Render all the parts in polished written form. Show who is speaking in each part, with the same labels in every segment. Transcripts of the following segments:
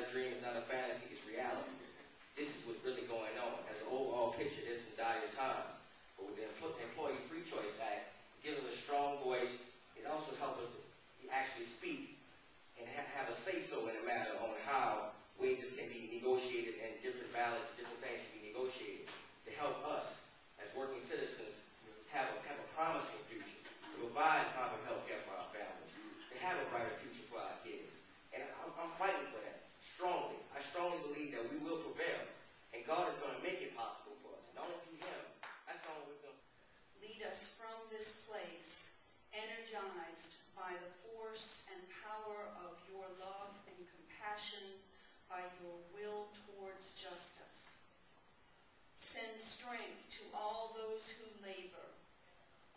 Speaker 1: dream, it's not a fantasy, it's reality. This is what's really going on. As an overall picture, there's some dire times. But with the Employee Free Choice Act, it gives us a strong voice. It also helps us to actually speak and have a say-so in a matter on how wages can be negotiated and different ballots, different things can be negotiated to help us as working citizens have a promising future, to provide proper health care for our families, to have a brighter future for our kids. And I'm fighting for that strongly. I strongly believe that we will prevail, and God is going to make it possible for us. Not only through Him, that's not what we're going to do.
Speaker 2: Lead us from this place, energized by the force and power of your love and compassion, by your will towards justice. Send strength to all those who labor,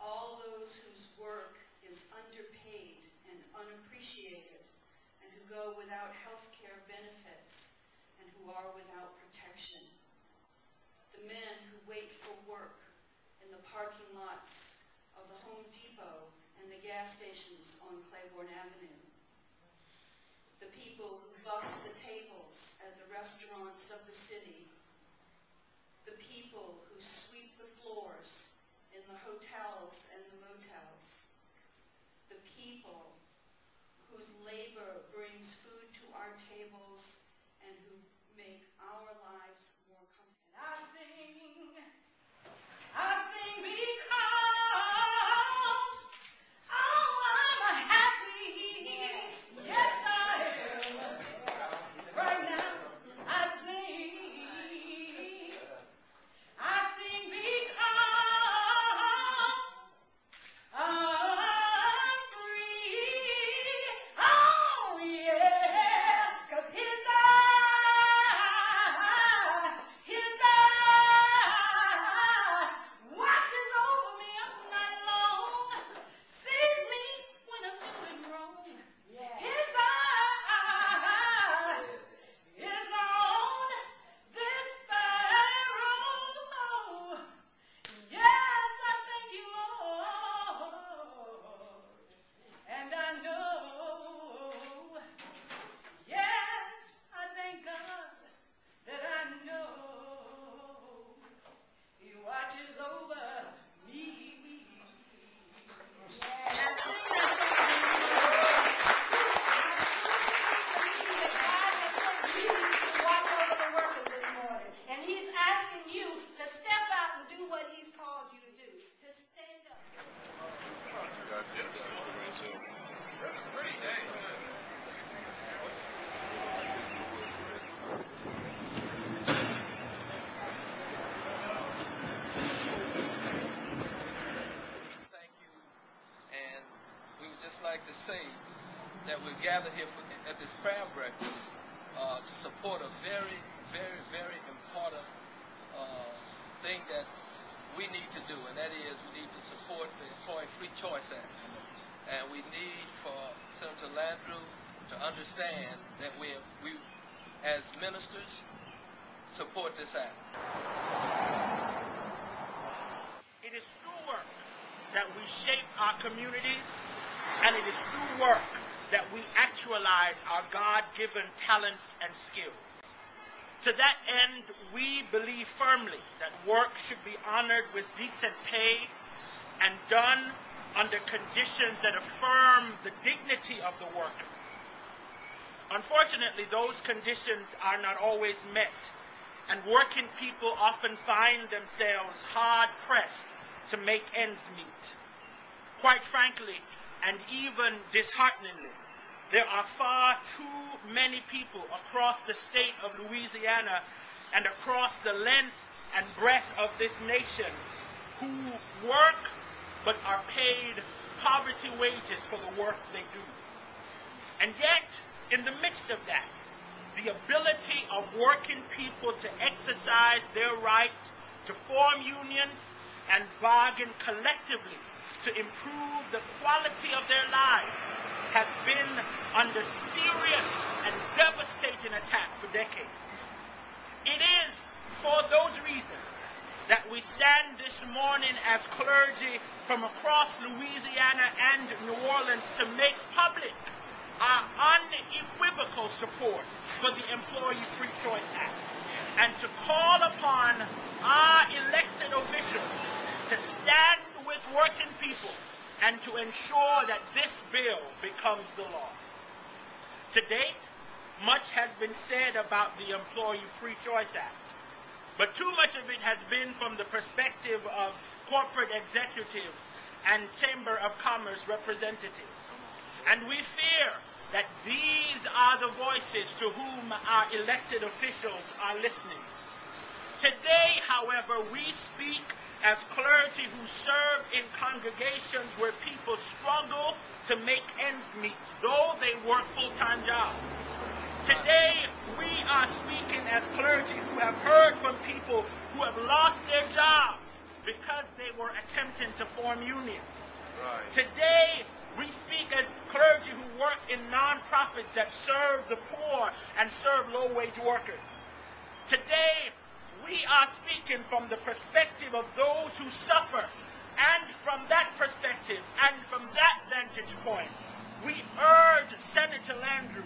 Speaker 2: all those whose work is underpaid and unappreciated, and who go without health care benefits, and who are without protection. The men who wait for work in the parking lots of the Home Depot and the gas stations on Claiborne Avenue. The people who bus the tables at the restaurants of the city. The people who sweep the floors in the hotels and the motels. The people whose labor brings food to our tables and who make our lives more comfortable. I sing because I'm happy. Yes, I am. Right now, I sing because I'm free. Oh, yeah, 'cause His eye watches over me all night long, sees me when I'm doing wrong. His eye is on this sparrow. Yes, I thank you, Lord. And I know, yes, I thank God that I know He watches over me. Watch over the workers this morning. And He's asking you to step out and do what He's called you to do, to stand up.
Speaker 3: Thank you. And we would just like to say that we're gathered here at this prayer breakfast to support a very, very, very important thing that we need to do, and that is we need to support the Employee Free Choice Act. And we need for Senator Landrieu to understand that we as ministers, support this act.
Speaker 4: It is through work that we shape our communities, and it is through work that we actualize our God-given talents and skills. To that end, we believe firmly that work should be honored with decent pay and done under conditions that affirm the dignity of the worker. Unfortunately, those conditions are not always met, and working people often find themselves hard-pressed to make ends meet. Quite frankly, and even dishearteningly, there are far too many people across the state of Louisiana and across the length and breadth of this nation who work but are paid poverty wages for the work they do. And yet, in the midst of that, the ability of working people to exercise their right to form unions and bargain collectively to improve the quality of their lives has been under serious and devastating attack for decades. It is for those reasons that we stand this morning as clergy from across Louisiana and New Orleans to make public our unequivocal support for the Employee Free Choice Act and to call upon our elected officials to stand with working people and to ensure that this bill becomes the law. To date, much has been said about the Employee Free Choice Act, but too much of it has been from the perspective of corporate executives and Chamber of Commerce representatives. And we fear that these are the voices to whom our elected officials are listening. Today, however, we speak as clergy who serve in congregations where people struggle to make ends meet, though they work full-time jobs. Today, we are speaking as clergy who have heard from people who have lost their jobs because they were attempting to form unions.
Speaker 3: Right.
Speaker 4: Today, we speak as clergy who work in nonprofits that serve the poor and serve low-wage workers. Today, we are speaking from the perspective of those who suffer, and from that perspective and from that vantage point, we urge Senator Landrieu